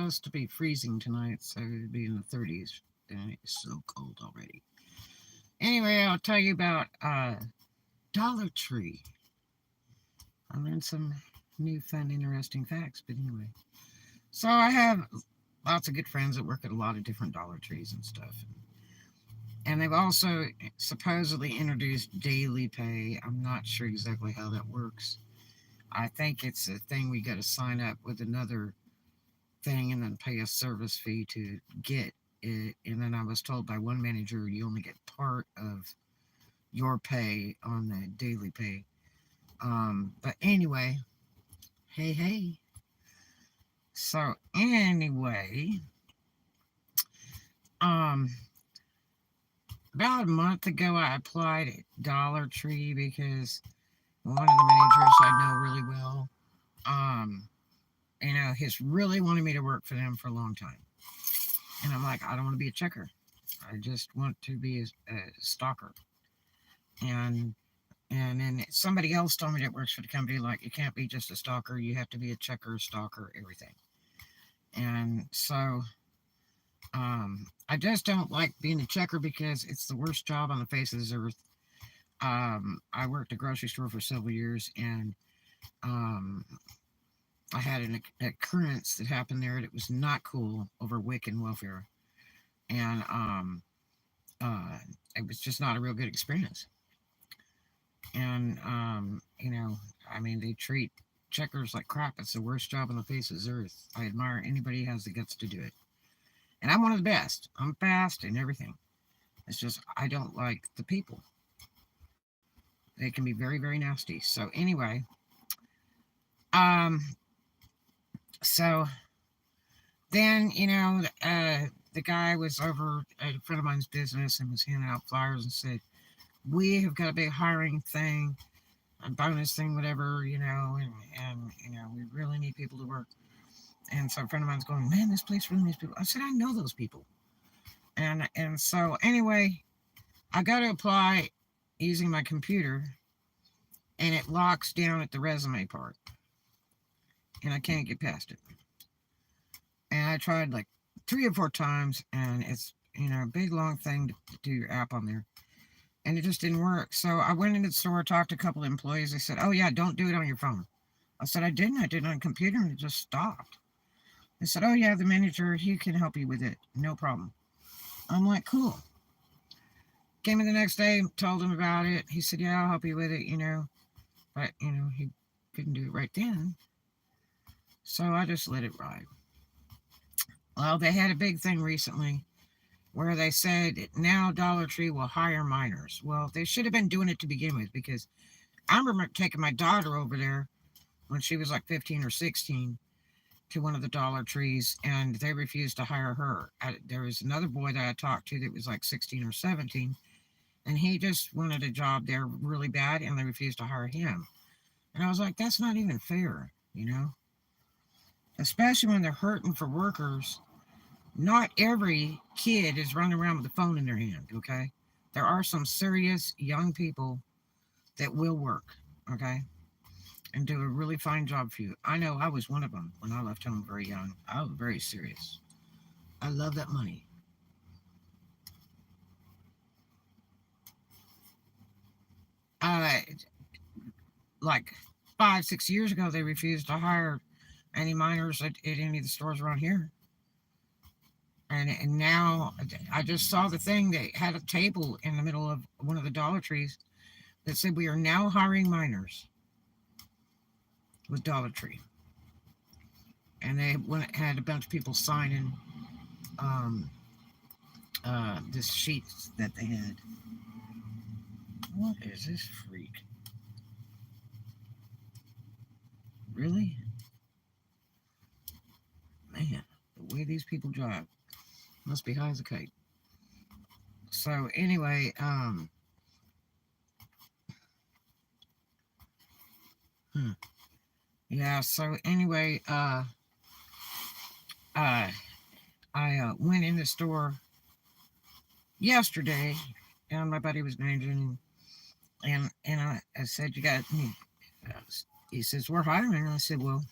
supposed to be freezing tonight, so it'll be in the 30s. And it's so cold already. Anyway, I'll tell you about Dollar Tree. I learned some new, fun, interesting facts. But anyway, so I have lots of good friends that work at a lot of different Dollar Trees and stuff. And they've also supposedly introduced daily pay. I'm not sure exactly how that works. I think it's a thing we got to sign up with another thing and then pay a service fee to get it. And then I was told by one manager you only get part of your pay on the daily pay. But anyway, hey. So anyway, um, about a month ago I applied at Dollar Tree because one of the managers I know really well, um, he's really wanted me to work for them for a long time. And I'm like, I don't want to be a checker. I just want to be a stalker. And and then somebody else told me that works for the company, like, you can't be just a stalker. You have to be a checker, stalker, everything. And so I just don't like being a checker because it's the worst job on the face of this earth. I worked at a grocery store for several years, and um, I had an occurrence that happened there that was not cool over WIC and welfare. And uh, it was just not a real good experience. And, I mean, they treat checkers like crap. It's the worst job on the face of this earth. I admire anybody who has the guts to do it. And I'm one of the best. I'm fast and everything. It's just I don't like the people. They can be very, very nasty. So anyway, um, so then the guy was over at a friend of mine's business and was handing out flyers and said, "We have got a big hiring thing, a bonus thing, whatever, and we really need people to work." And so a friend of mine's going, "Man, this place really needs people." I said, "I know those people." And so anyway, I got to apply using my computer, and it locks down at the resume part, and I can't get past it. And I tried like 3 or 4 times, and it's a big long thing to do your app on there, and it just didn't work. So I went into the store, talked to a couple of employees. They said, "Oh yeah, don't do it on your phone." I said, "I didn't. I did it on a computer, and it just stopped." They said, "Oh yeah, the manager, he can help you with it, no problem." I'm like, "Cool." Came in the next day, told him about it. He said, "Yeah, I'll help you with it. But he couldn't do it right then. So I just let it ride. Well, they had a big thing recently where they said now Dollar Tree will hire minors. Well, they should have been doing it to begin with, because I remember taking my daughter over there when she was like 15 or 16 to one of the Dollar Trees, and they refused to hire her. There was another boy that I talked to that was like 16 or 17, and he just wanted a job there really bad, and they refused to hire him. And I was like, that's not even fair. Especially when they're hurting for workers. Not every kid is running around with a phone in their hand, okay? There are some serious young people that will work, okay? And do a really fine job for you. I know I was one of them when I left home very young. I was very serious. I love that money. Uh, like 5, 6 years ago, they refused to hire any minors at any of the stores around here. And now I just saw the thing. They had a table in the middle of one of the Dollar Trees that said, "We are now hiring minors with Dollar Tree." And they had a bunch of people signing um, this sheet that they had. What is this freak? Really? Man, the way these people drive must be high as a kite. So anyway, hmm, yeah. So anyway, uh, I went in the store yesterday, and my buddy was managing, and I said, "You got me?" He says, "We're hiring." And I said, "Well,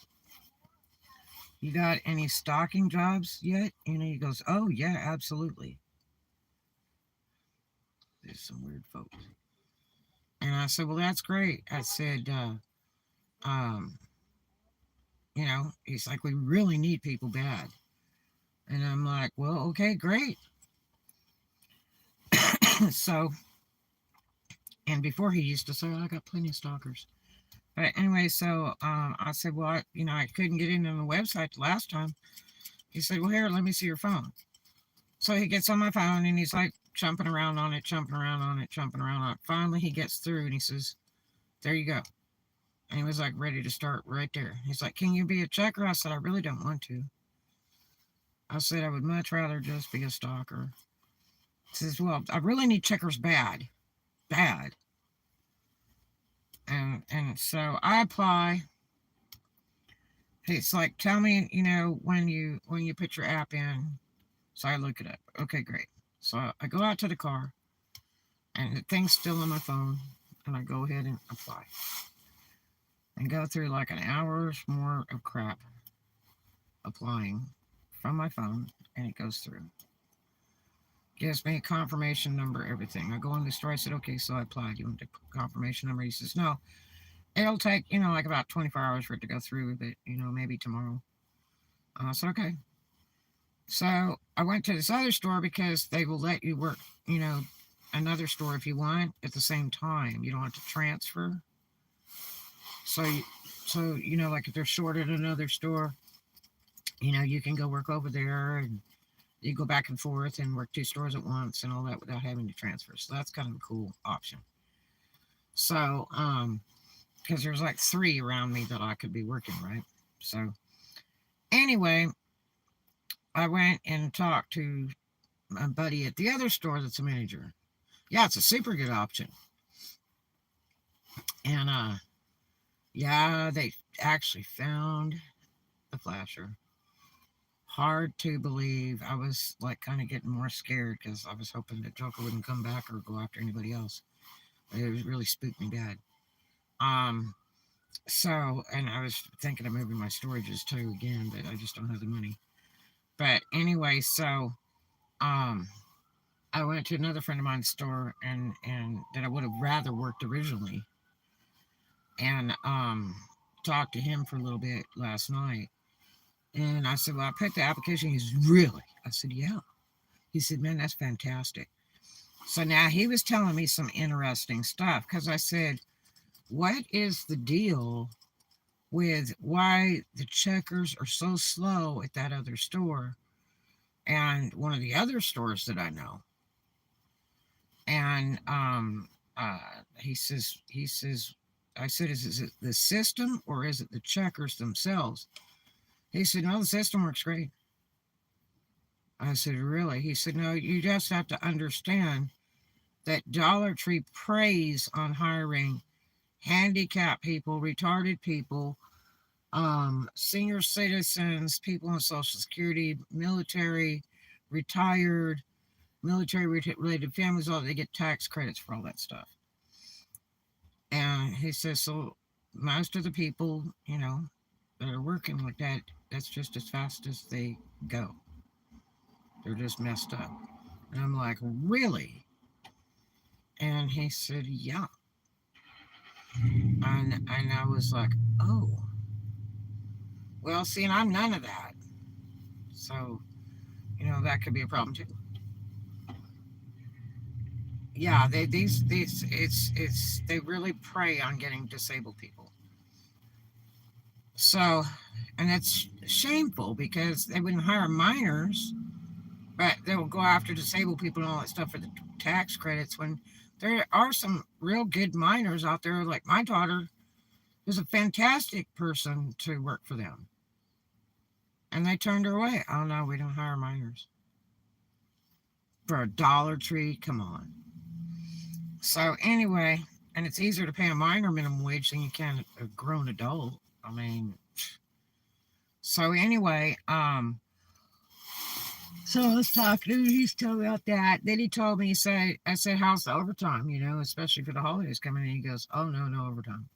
you got any stocking jobs yet? He goes, oh, yeah, absolutely. There's some weird folks. And I said, well, that's great. I said, um, he's like, we really need people bad. And I'm like, well, okay, great. So, and before he used to say, I got plenty of stalkers. But anyway, so I said, well, I couldn't get in on the website the last time. He said, well, here, let me see your phone. So he gets on my phone and he's like jumping around on it, jumping around on it, jumping around on it. Finally, he gets through and he says, there you go. And he was like ready to start right there. He's like, can you be a checker? I said, I really don't want to. I said, I would much rather just be a stalker. He says, well, I really need checkers bad. Bad. And so I apply. It's like, tell me, when you put your app in. So I look it up. Okay, great. So I go out to the car, and the thing's still on my phone, and I go ahead and apply. And go through like an hour's more of crap applying from my phone, and it goes through. Gives me a confirmation number, everything. I go in the store, I said, okay, so I applied. You want the confirmation number? He says, no. It'll take, like about 24 hours for it to go through, but, maybe tomorrow. I said, okay. So I went to this other store because they will let you work, another store if you want at the same time. You don't have to transfer. So, like if they're short at another store, you can go work over there and you go back and forth and work two stores at once and all that without having to transfer. So that's kind of a cool option. So, because there's like 3 around me that I could be working, right? So, anyway, I went and talked to my buddy at the other store that's a manager. Yeah, it's a super good option. And, yeah, they actually found the flasher. Hard to believe. I was like kind of getting more scared because I was hoping that Joker wouldn't come back or go after anybody else. It was really spooked me bad. So, and I was thinking of moving my storages too again, but I just don't have the money. But anyway, so I went to another friend of mine's store and that I would have rather worked originally, and talked to him for a little bit last night. And I said, well, I put the application. He's really? I said, yeah. He said, man, that's fantastic. So now he was telling me some interesting stuff because I said, what is the deal with why the checkers are so slow at that other store and one of the other stores that I know? And he says, I said, is it the system or is it the checkers themselves? He said, no, the system works great. I said, really? He said, no, you just have to understand that Dollartree preys on hiring handicapped people, retarded people, senior citizens, people on Social Security, military, retired, military related families, all they get tax credits for all that stuff. And he says, so most of the people, that are working like that, that's just as fast as they go. They're just messed up. And I'm like, really? And he said, yeah. And I was like, oh. Well, see, and I'm none of that. So, that could be a problem too. Yeah, they really prey on getting disabled people. So, and it's shameful because they wouldn't hire minors, but they will go after disabled people and all that stuff for the tax credits when there are some real good minors out there. Like my daughter is a fantastic person to work for them. And they turned her away. Oh no, we don't hire minors. For a Dollartree, come on. So anyway, and it's easier to pay a minor minimum wage than you can a grown adult. I mean, so anyway, so I was talking to him, he's telling me about that. Then he told me, I said, how's the overtime, especially for the holidays coming in? He goes, oh, no overtime.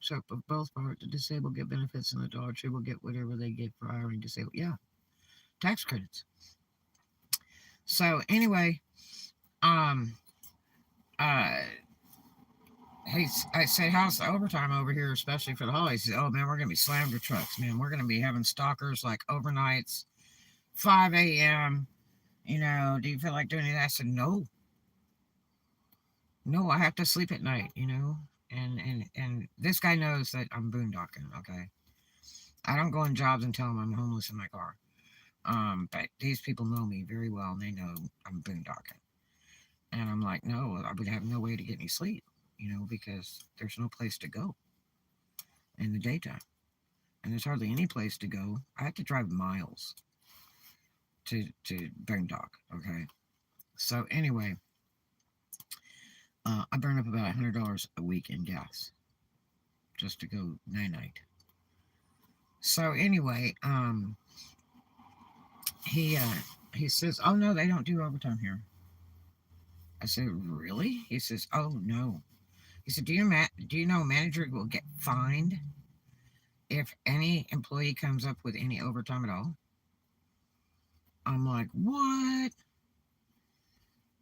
So for both parts, the disabled get benefits and the Dollar Tree will get whatever they get for hiring disabled. Yeah, tax credits. So anyway, um, uh, hey, I said, how's the overtime over here, especially for the holidays? He said, oh man, we're gonna be slammed with trucks, man. We're gonna be having stalkers like overnights, 5 a.m. Do you feel like doing it? I said, no, no, I have to sleep at night. And this guy knows that I'm boondocking. Okay, I don't go on jobs and tell him I'm homeless in my car. But these people know me very well, and they know I'm boondocking. And I'm like, no, I would have no way to get any sleep, because there's no place to go in the daytime. And there's hardly any place to go. I have to drive miles to boondock, okay? So anyway, I burn up about $100 a week in gas just to go night. So anyway, he uh, he says, oh no, they don't do overtime here. I said, really? He says, oh no. He said, do you know a manager will get fined if any employee comes up with any overtime at all? I'm like, what?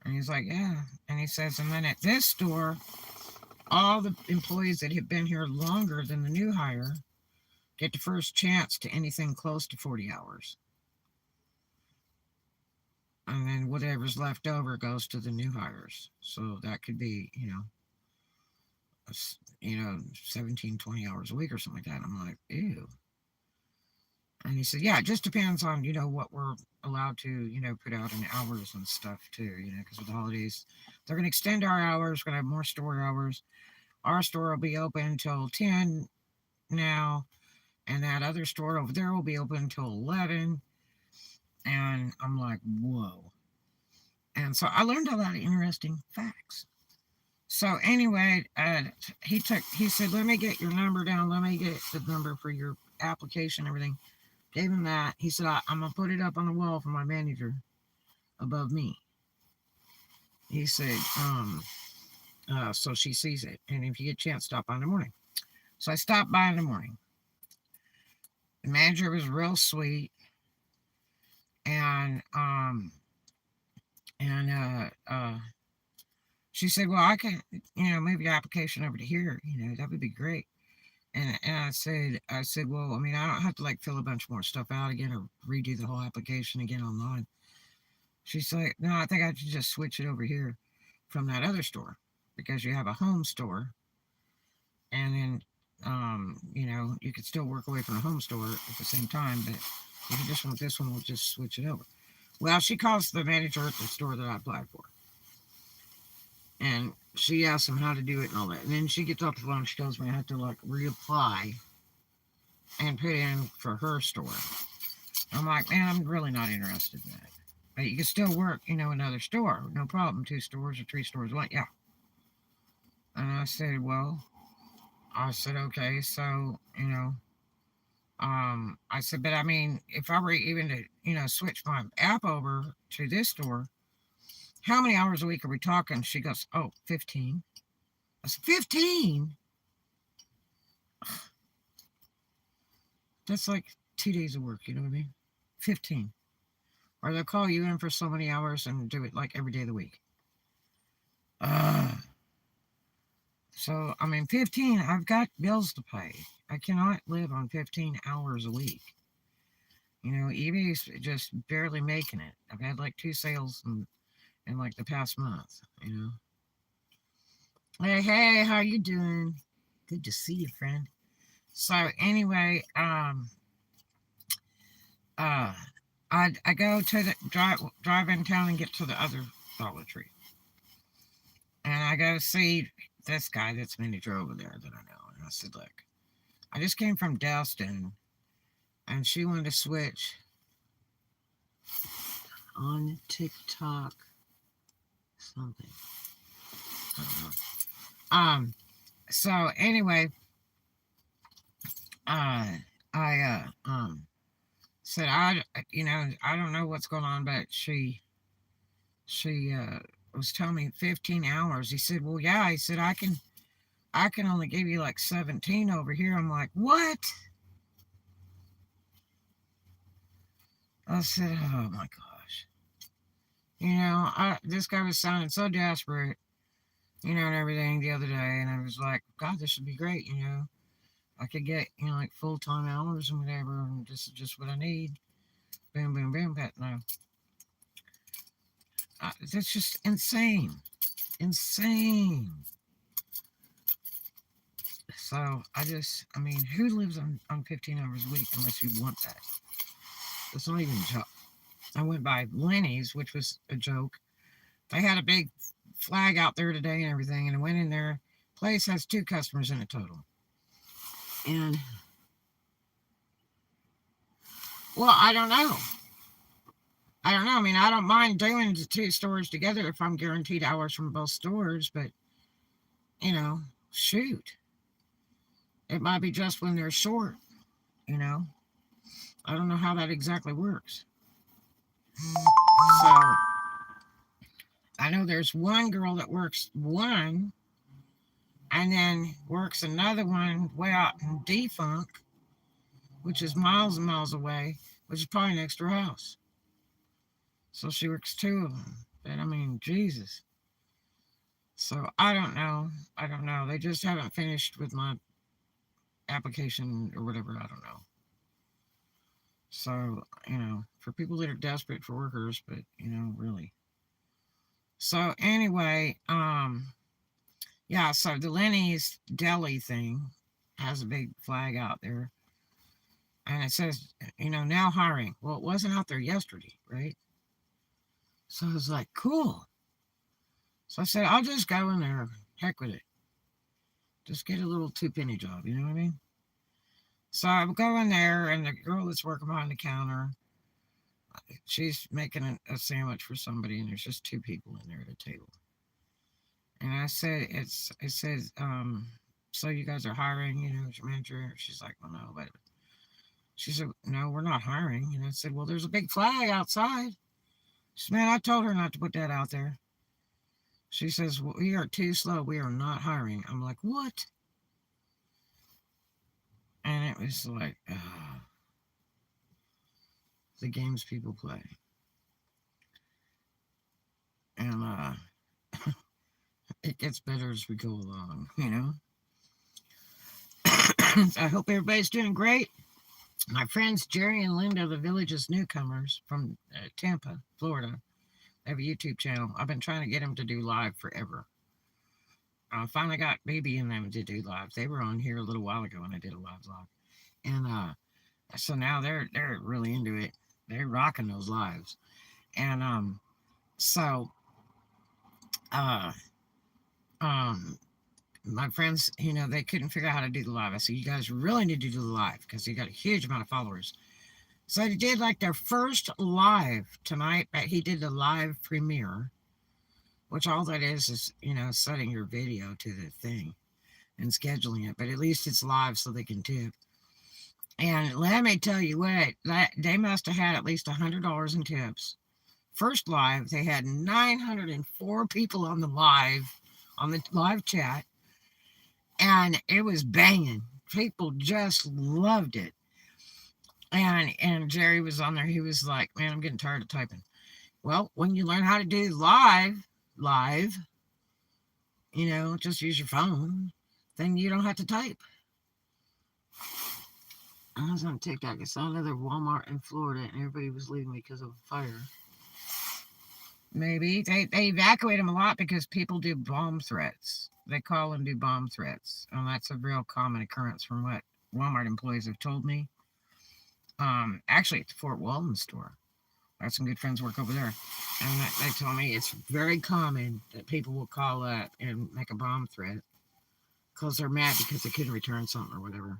And he's like, yeah. And he says, and then at this store, all the employees that have been here longer than the new hire get the first chance to anything close to 40 hours. And then whatever's left over goes to the new hires. So that could be, 17, 20 hours a week or something like that. I'm like, ew. And he said, yeah, it just depends on, what we're allowed to, put out in hours and stuff too, because with the holidays, they're going to extend our hours, going to have more store hours. Our store will be open until 10 now, and that other store over there will be open until 11. And I'm like, whoa. And so I learned a lot of interesting facts. So anyway, he said, let me get your number down. Let me get the number for your application, everything. Gave him that. He said, I'm going to put it up on the wall for my manager above me. He said, so she sees it. And if you get a chance, stop by in the morning. So I stopped by in the morning. The manager was real sweet. And, she said, well, I can, move your application over to here. That would be great. And I said, well, I mean, I don't have to like fill a bunch more stuff out again or redo the whole application again online. She's like, no, I think I should just switch it over here from that other store because you have a home store, and then, you could still work away from the home store at the same time, but if you just want this one, we'll just switch it over. Well, she calls the manager at the store that I applied for, and she asks him how to do it and all that. And then she gets off the phone and she tells me I have to like reapply and put in for her store. I'm like, man, I'm really not interested in that. But you can still work, another store. No problem. 2 stores or 3 stores. What? Yeah. And I said, okay. So, I said, but I mean, if I were even to, switch my app over to this store, how many hours a week are we talking? She goes, oh, 15. I said, 15? That's like 2 days of work, you know what I mean? 15. Or they'll call you in for so many hours and do it like every day of the week. So, I mean, 15, I've got bills to pay. I cannot live on 15 hours a week. eBay's just barely making it. I've had like 2 sales in like the past month, Hey, how you doing? Good to see you, friend. So anyway, I go to the drive in town and get to the other Dollartree, and I go see this guy that's manager over there that I know, and I said, look, I just came from Destin, and she wanted to switch on TikTok something. So anyway, I said, I don't know what's going on, but she was telling me 15 hours. He said, well, yeah. He said, I can I can only give you like 17 over here. I'm like, what? I said, oh my gosh. This guy was sounding so desperate, and everything the other day. And I was like, God, this would be great. I could get, like full-time hours and whatever. And this is just what I need. Boom, boom, boom. But no, that's just insane. Insane. So I mean, who lives on 15 hours a week unless you want that? It's not even a joke. I went by Lenny's, which was a joke. They had a big flag out there today and everything, and I went in there. Place has 2 customers in it total. And, well, I don't know. I don't know. I mean, I don't mind doing the 2 stores together if I'm guaranteed hours from both stores, but, you know, shoot. It might be just when they're short, you know. I don't know how that exactly works. So, I know there's one girl that works one and then works another one way out in Defunct, which is miles and miles away, which is probably next to her house. So she works 2 of them. But I mean, Jesus. So I don't know. I don't know. They just haven't finished with my application or whatever. I don't know. So, for people that are desperate for workers, but, really. So anyway, yeah, so the Lenny's Deli thing has a big flag out there. And it says, now hiring. Well, it wasn't out there yesterday, right? So I was like, cool. So I said, I'll just go in there. Heck with it. Just get a little 2-penny job, you know what I mean? So I would go in there, and the girl that's working behind the counter, she's making a sandwich for somebody, and there's just 2 people in there at a table. And I said, it says, so you guys are hiring, as your manager? She's like, well, no, but she said, no, we're not hiring. And I said, well, there's a big flag outside. She said, man, I told her not to put that out there. She says, well, we are too slow. We are not hiring. I'm like, what? And it was like, the games people play. And it gets better as we go along, I hope everybody's doing great. My friends Jerry and Linda, the Village's newcomers from Tampa, Florida, they have a YouTube channel. I've been trying to get them to do live forever. I finally got Baby and them to do live. They were on here a little while ago when I did a live vlog. And so now they're really into it. They're rocking those lives. And so my friends, they couldn't figure out how to do the live. I said, you guys really need to do the live because you got a huge amount of followers. So they did like their first live tonight, but he did the live premiere, which all that is, setting your video to the thing and scheduling it. But at least it's live so they can tip. And let me tell you what, they must have had at least $100 in tips. First live, they had 904 people on the live chat, and it was banging. People just loved it. And Jerry was on there. He was like, man, I'm getting tired of typing. Well, when you learn how to do live, just use your phone, then you don't have to type. I was on TikTok. I saw another Walmart in Florida, and everybody was leaving because of a fire. Maybe they evacuate them a lot because people do bomb threats. They call and do bomb threats, and that's a real common occurrence from what Walmart employees have told me. Actually, at the Fort Walton store, I have some good friends work over there, and they told me it's very common that people will call up and make a bomb threat because they're mad because they couldn't return something or whatever.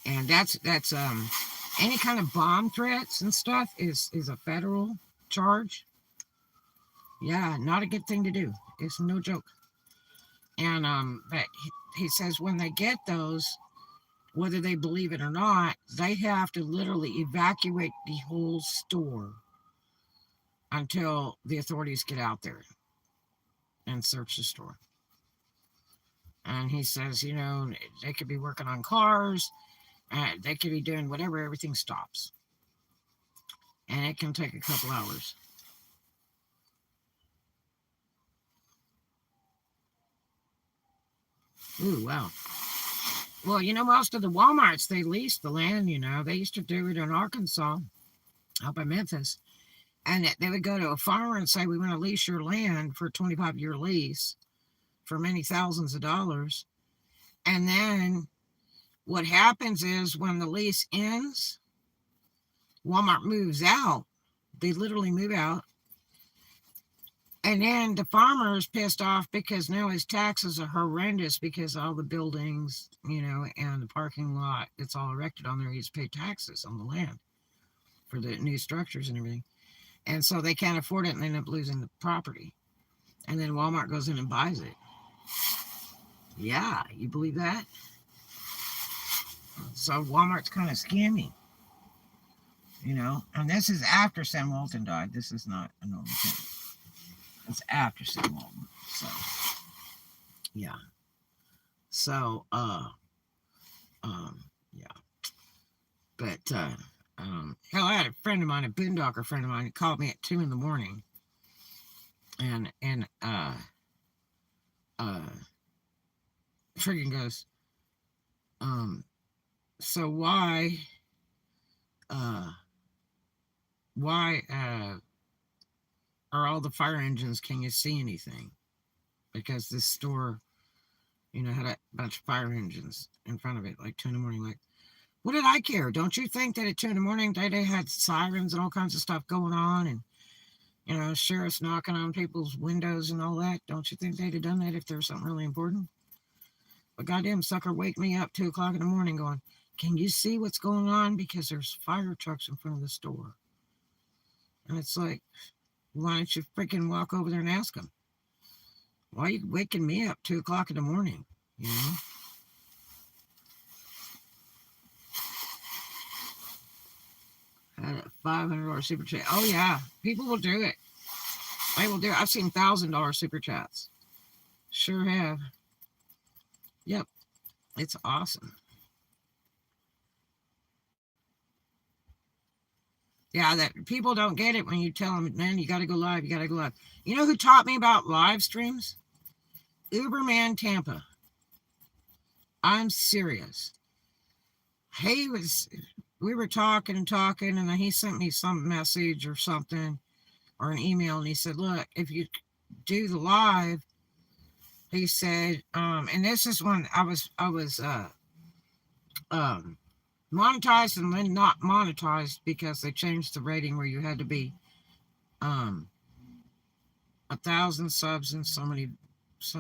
And that's any kind of bomb threats and stuff is a federal charge. Yeah, not a good thing to do. It's no joke. And but he says when they get those, whether they believe it or not, they have to literally evacuate the whole store until the authorities get out there and search the store. And he says, they could be working on cars, they could be doing whatever, everything stops. And it can take a couple hours. Ooh, wow. Well, most of the Walmarts, they lease the land, They used to do it in Arkansas, up in Memphis. And they would go to a farmer and say, we want to lease your land for a 25-year lease for many thousands of dollars. And then what happens is when the lease ends, Walmart moves out. They literally move out. And then the farmer is pissed off because now his taxes are horrendous because all the buildings, and the parking lot that's all erected on there, he's paid taxes on the land for the new structures and everything. And so they can't afford it and they end up losing the property. And then Walmart goes in and buys it. Yeah, you believe that? So Walmart's kind of scammy, And this is after Sam Walton died. This is not a normal thing. It's after Sam Walton. So, yeah. So, yeah. But, hell, I had a friend of mine, a boondocker friend of mine, who called me at 2 in the morning. And friggin' goes, so why are all the fire engines, can you see anything? Because this store, had a bunch of fire engines in front of it, like 2 in the morning. Like, what did I care? Don't you think that at 2 in the morning they had sirens and all kinds of stuff going on, and sheriffs knocking on people's windows and all that? Don't you think they'd have done that if there was something really important? But goddamn sucker, wake me up 2 o'clock in the morning, going, can you see what's going on? Because there's fire trucks in front of the store. And it's like, why don't you freaking walk over there and ask them? Why are you waking me up 2 o'clock in the morning? Had a $500 super chat. Oh yeah, people will do it. They will do it. I've seen $1,000 super chats. Sure have. Yep, it's awesome. Yeah, that people don't get it when you tell them, man, you got to go live. You got to go live. You know who taught me about live streams? Uberman Tampa. I'm serious. We were talking and talking, and then he sent me some message or something, or an email, and he said, look, if you do the live, he said, and this is when I was monetized and then not monetized because they changed the rating where you had to be 1,000 subs and so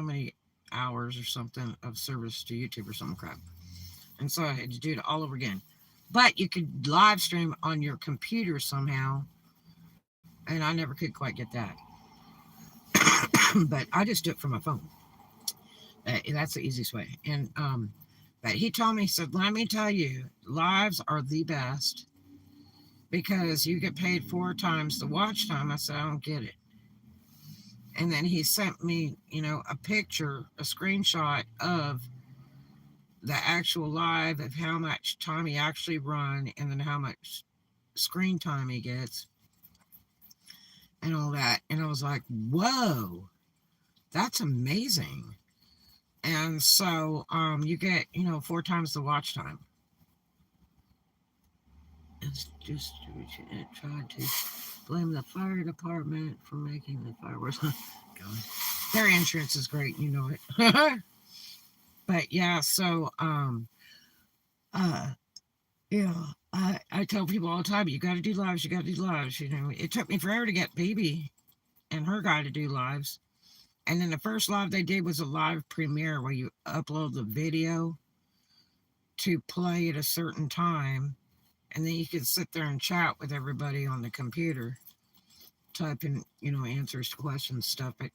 many hours or something of service to YouTube or some crap. And so I had to do it all over again. But you could live stream on your computer somehow, and I never could quite get that. But I just do it from my phone. That's the easiest way. And but he told me, he said, let me tell you, lives are the best because you get paid 4 times the watch time. I said, I don't get it. And then he sent me, a picture, a screenshot of the actual live of how much time he actually run and then how much screen time he gets and all that. And I was like, whoa, that's amazing. And so you get, 4 times the watch time. It's just tried to blame the fire department for making the fireworks. God, their insurance is great, you know it. But yeah, so I tell people all the time, you got to do lives, you got to do lives. It took me forever to get Baby and her guy to do lives. And then the first live they did was a live premiere where you upload the video to play at a certain time. And then you could sit there and chat with everybody on the computer, typing, answers to questions, stuff. But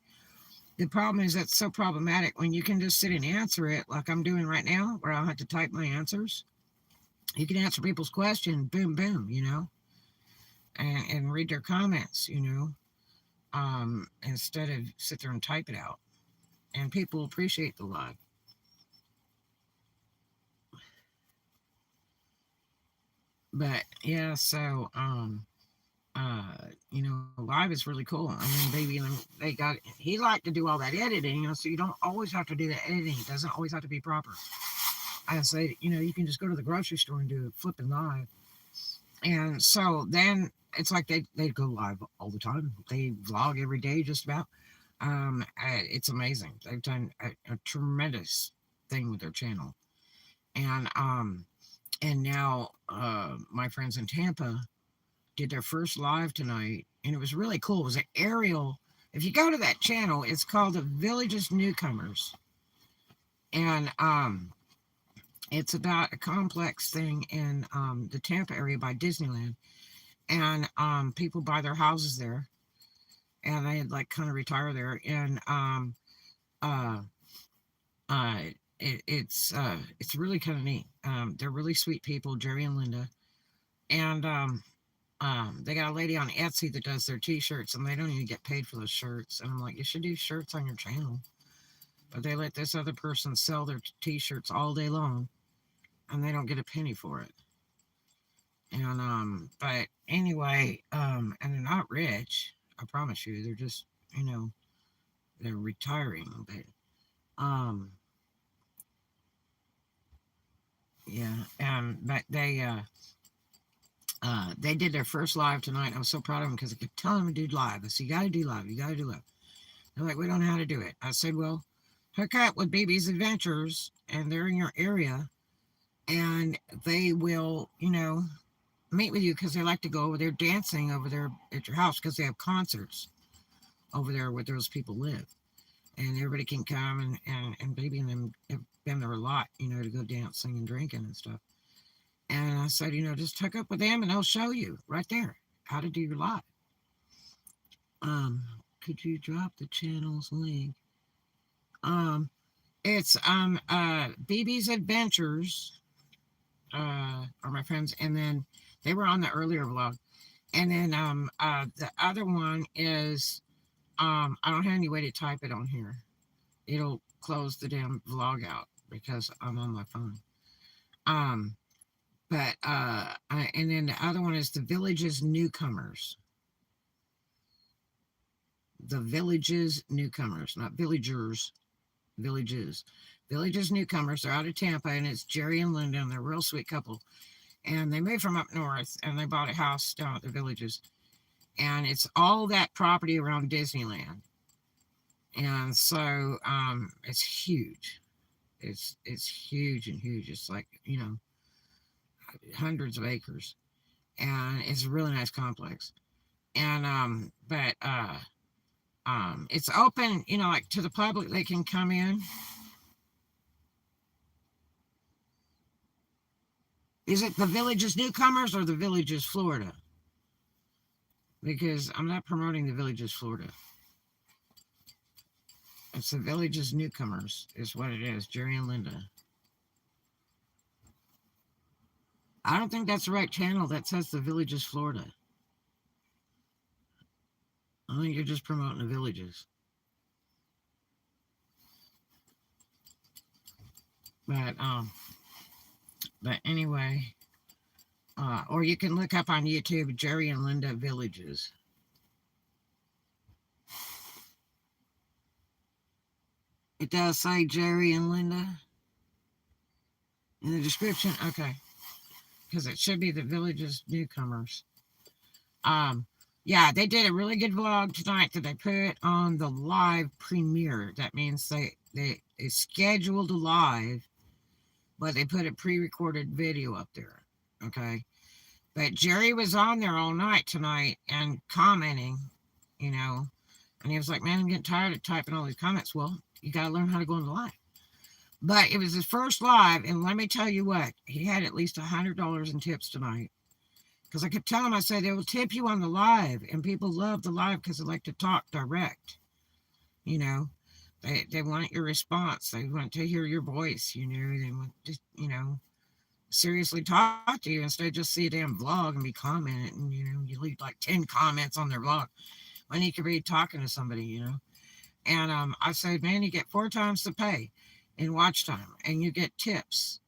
the problem is that's so problematic when you can just sit and answer it like I'm doing right now, where I don't have to type my answers. You can answer people's questions, boom, boom, and read their comments, instead of sit there and type it out. And people appreciate the live. But yeah, so live is really cool. And then baby and them, they got he liked to do all that editing, so you don't always have to do the editing. It doesn't always have to be proper. I say, you can just go to the grocery store and do a flipping live. And so then it's like they go live all the time. They vlog every day, just about. It's amazing. They've done a tremendous thing with their channel, and now my friends in Tampa did their first live tonight, and it was really cool. It was an aerial. If you go to that channel, it's called the Villages Newcomers, and it's about a complex thing in the Tampa area by Disneyland, and people buy their houses there, and they had like kind of retire there, and uh, uh, it's really kind of neat. They're really sweet people, Jerry and Linda, and they got a lady on Etsy that does their t-shirts, and they don't even get paid for those shirts. And I'm like, you should do shirts on your channel. But they let this other person sell their t-shirts all day long, and they don't get a penny for it. And but anyway, and they're not rich. I promise you, they're just you know they're retiring. But yeah, but they did their first live tonight. I was so proud of them because I kept telling them to do live. I said, you got to do live. You got to do live. They're like, we don't know how to do it. I said, well, hook up with BB's Adventures, and they're in your area, and they will, meet with you because they like to go over there dancing over there at your house because they have concerts over there where those people live. And everybody can come, and Baby and them have been there a lot, to go dancing and drinking and stuff. And I said, just hook up with them and they'll show you right there how to do your live. Um, could you drop the channel's link? Um, it's BB's Adventures, are my friends, and then they were on the earlier vlog. And then the other one is I don't have any way to type it on here. It'll close the damn vlog out because I'm on my phone. Um, and then the other one is the Villages Newcomers. The Villages Newcomers, not villagers, Villages. Villages Newcomers. They're out of Tampa, and it's Jerry and Linda, and they're a real sweet couple. And they moved from up north, and they bought a house down at the Villages. And it's all that property around Disneyland. And so it's huge. It's huge and huge. It's like, hundreds of acres. And it's a really nice complex. And it's open, like to the public. They can come in. Is it the Villages Newcomers or the Villages Florida? Because I'm not promoting the Villages Florida. It's the Villages Newcomers is what it is, Jerry and Linda. I don't think that's the right channel that says the Villages Florida. I think you're just promoting the Villages. But anyway, or you can look up on YouTube Jerry and Linda Villages. It does say Jerry and Linda in the description. Okay, because it should be the Villages Newcomers. Yeah, they did a really good vlog tonight that they put on the live premiere. That means they scheduled a live, but they put a pre-recorded video up there. Okay. But Jerry was on there all night tonight and commenting, and he was like, man, I'm getting tired of typing all these comments. Well, you got to learn how to go on the live. But it was his first live, and let me tell you what, he had at least $100 in tips tonight. Because I kept telling him, I said, they will tip you on the live, and people love the live because they like to talk direct. They want your response. They want to hear your voice, they want to, seriously talk to you instead of just see a damn vlog and be commenting, and, you leave like 10 comments on their vlog when you could be talking to somebody, And I said, man, you get 4 times the pay in watch time, and you get tips.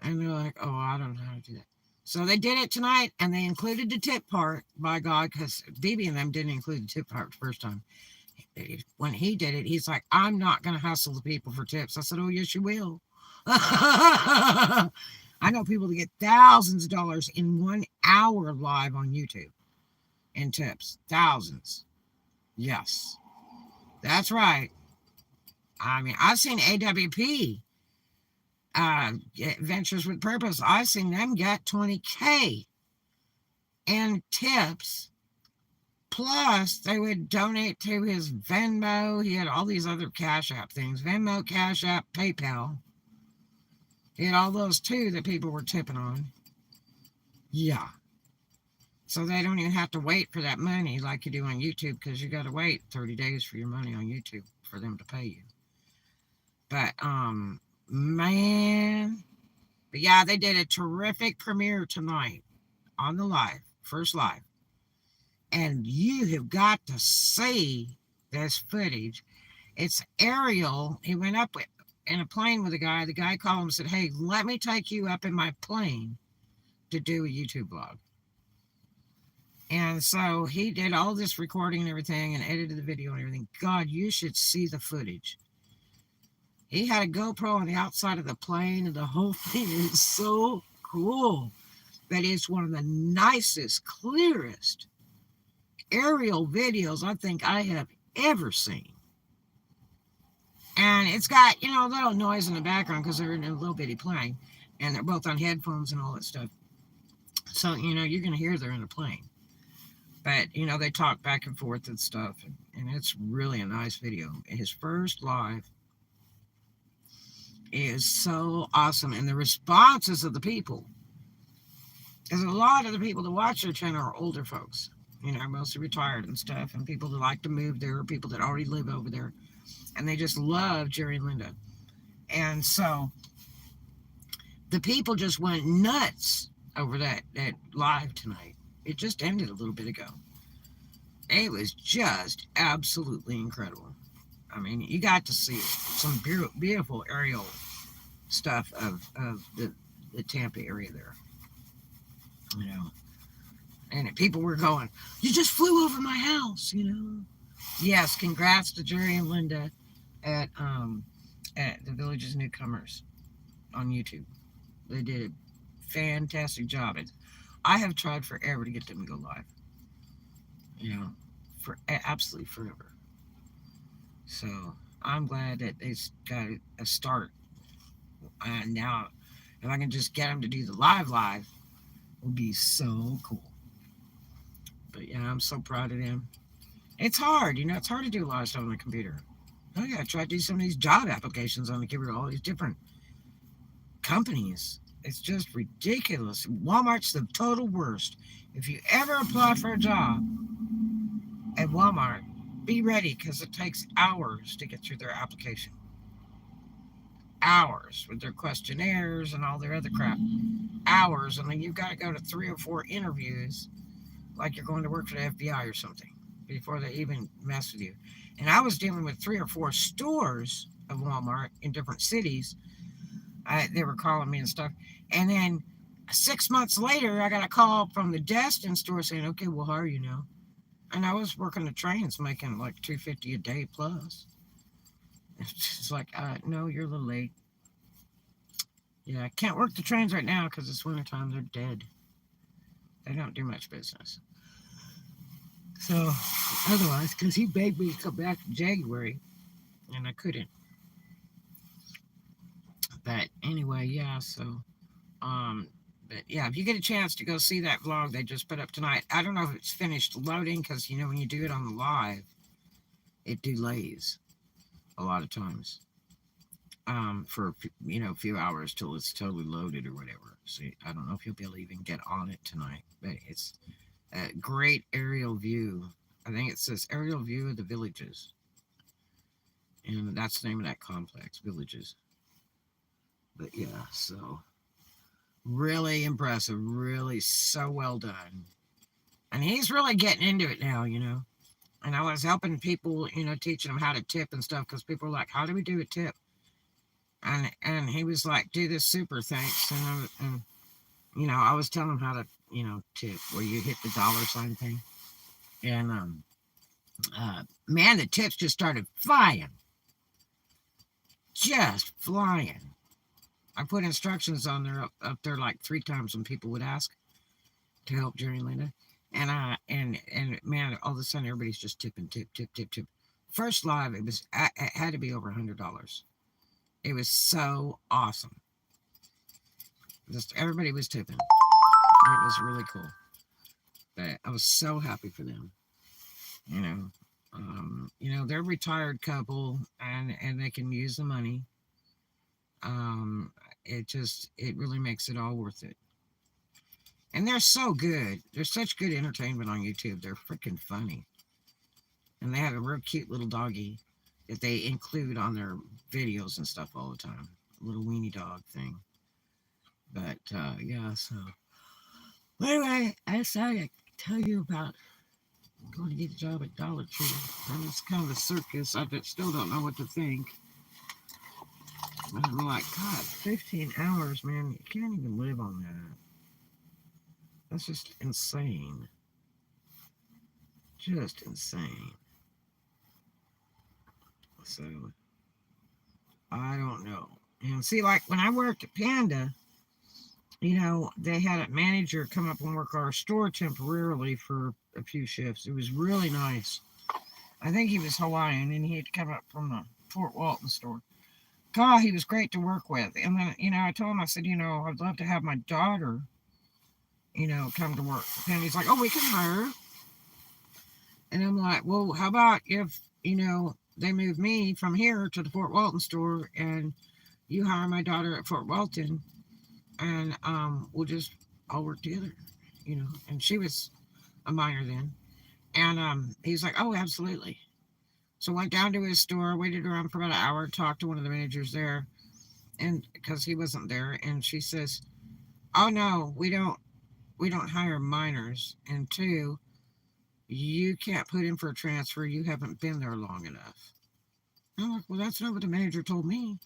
And they're like, oh, I don't know how to do that. So they did it tonight, and they included the tip part, by God, because BB and them didn't include the tip part the first time. When he did it, he's like, I'm not going to hustle the people for tips. I said, oh, yes, you will. I know people that get thousands of dollars in 1 hour live on YouTube in tips. Thousands. Yes, that's right. I mean, I've seen AWP, Ventures with Purpose. I've seen them get 20K in tips. Plus, they would donate to his Venmo. He had all these other Cash App things. Venmo, Cash App, PayPal. He had all those too that people were tipping on. Yeah. So they don't even have to wait for that money like you do on YouTube, because you got to wait 30 days for your money on YouTube for them to pay you. But, man. But yeah, they did a terrific premiere tonight on the live, first live. And you have got to see this footage. It's aerial. He went up in a plane with a guy. The guy called him and said, hey, let me take you up in my plane to do a YouTube vlog. And so he did all this recording and everything and edited the video and everything. God, you should see the footage. He had a GoPro on the outside of the plane, and the whole thing is so cool. That is one of the nicest, clearest aerial videos I think I have ever seen. And it's got, you know, a little noise in the background because they're in a little bitty plane, and they're both on headphones and all that stuff. So, you know, you're going to hear they're in a plane. But, you know, they talk back and forth and stuff, and it's really a nice video. His first live is so awesome. And the responses of the people, because a lot of the people that watch their channel are older folks, you know, mostly retired and stuff, and people that like to move there, people that already live over there, and they just love Jerry and Linda. And so the people just went nuts over that live tonight. It just ended a little bit ago. It was just absolutely incredible. I mean, you got to see some beautiful aerial stuff of the Tampa area there. You know, and people were going, you just flew over my house, you know. Yes, congrats to Jerry and Linda at the Village's Newcomers on YouTube. They did a fantastic job. I have tried forever to get them to go live. You know, for absolutely forever. So I'm glad that they got a start. And now, if I can just get them to do the live, it would be so cool. But yeah, I'm so proud of them. It's hard, you know, it's hard to do a lot of stuff on the computer. I gotta try to do some of these job applications on the computer, all these different companies. It's just ridiculous. Walmart's the total worst. If you ever apply for a job at Walmart, be ready, because it takes hours to get through their application. Hours with their questionnaires and all their other crap. Hours, and then you've got to go to 3 or 4 interviews like you're going to work for the FBI or something before they even mess with you. And I was dealing with 3 or 4 stores of Walmart in different cities. They were calling me and stuff. And then 6 months later, I got a call from the Destin store saying, okay, we'll hire you now. And I was working the trains making like $250 a day plus. It's like, no, you're a little late. Yeah, I can't work the trains right now because it's wintertime. They're dead. They don't do much business. So, otherwise, because he begged me to come back in January, and I couldn't. But anyway, yeah, so, but yeah, if you get a chance to go see that vlog they just put up tonight, I don't know if it's finished loading, because, you know, when you do it on the live, it delays a lot of times, for, you know, a few hours till it's totally loaded or whatever. So I don't know if you'll be able to even get on it tonight, but it's a great aerial view. I think it says aerial view of the Villages, and that's the name of that complex, Villages. But yeah, so really impressive, really so well done. And he's really getting into it now, you know. And I was helping people, you know, teaching them how to tip and stuff, because people were like, how do we do a tip? And he was like, do this super thanks. And I was telling them how to, tip, where you hit the dollar sign thing. And, man, the tips just started flying. Just flying. I put instructions on there up there like 3 times when people would ask to help Jerry and Linda. And man, all of a sudden everybody's just tipping, tip, tip, tip, tip. First live, it had to be over $100. It was so awesome. Just everybody was tipping. It was really cool. But I was so happy for them. You know, they're a retired couple, and they can use the money. It really makes it all worth it. And they're so good. They're such good entertainment on YouTube. They're freaking funny. And they have a real cute little doggy that they include on their videos and stuff all the time. A little weenie dog thing. But yeah, so anyway, I decided to tell you about going to get a job at Dollartree. And it's kind of a circus. I still don't know what to think. I'm like, God, 15 hours, man. You can't even live on that. That's just insane. Just insane. So, I don't know. And see, like when I worked at Panda, they had a manager come up and work our store temporarily for a few shifts. It was really nice. I think he was Hawaiian, and he had come up from the Fort Walton store. God, he was great to work with. And then, I told him, I said, I'd love to have my daughter, come to work. And he's like, oh, we can hire her. And I'm like, well, how about if, they move me from here to the Fort Walton store, and you hire my daughter at Fort Walton, and we'll just all work together, And she was a minor then. And he's like, oh, absolutely. So went down to his store, waited around for about an hour, talked to one of the managers there, and because he wasn't there, and she says, oh no, we don't hire minors, and 2, you can't put in for a transfer, you haven't been there long enough. I'm like, well, that's not what the manager told me.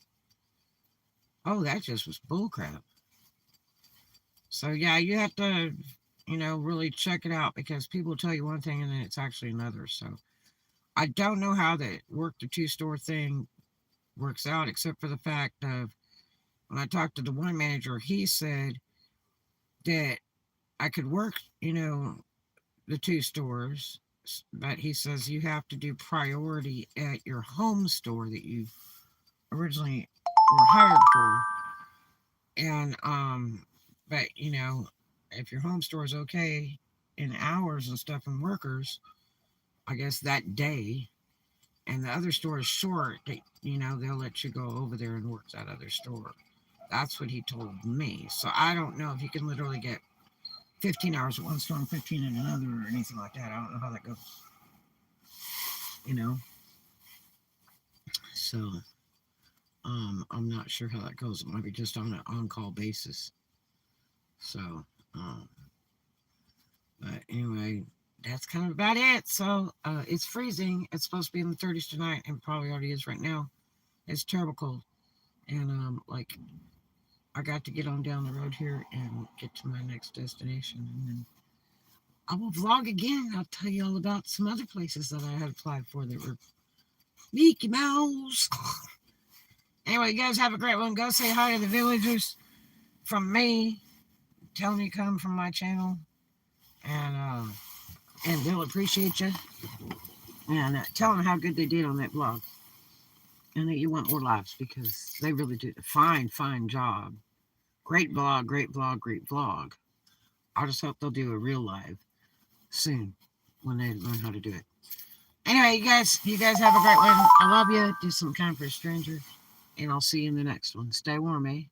Oh, that just was bullcrap. So yeah, you have to, really check it out, because people tell you one thing and then it's actually another. So I don't know how the work the 2-store thing works out, except for the fact of when I talked to the one manager, he said that I could work, the 2 stores, but he says you have to do priority at your home store that you originally were hired for. And but if your home store is okay in hours and stuff and workers, I guess that day, and the other store is short, they'll let you go over there and work that other store. That's what he told me. So I don't know if you can literally get 15 hours at one store and 15 at another or anything like that. I don't know how that goes. So I'm not sure how that goes. It might be just on an on-call basis. So but anyway, that's kind of about it. So it's freezing. It's supposed to be in the 30s tonight, and probably already is right now. It's terrible cold. And I got to get on down the road here and get to my next destination, and then I will vlog again. I'll tell you all about some other places that I had applied for that were Mickey Mouse. Anyway, you guys have a great one. Go say hi to the villagers from me. Tell them you come from my channel, and they'll appreciate you. And tell them how good they did on that vlog, and that you want more lives, because they really did a fine job. Great vlog, great vlog, great vlog. I just hope they'll do a real live soon when they learn how to do it. Anyway, you guys have a great one. I love you. Do something kind for a stranger, and I'll see you in the next one. Stay warm, eh?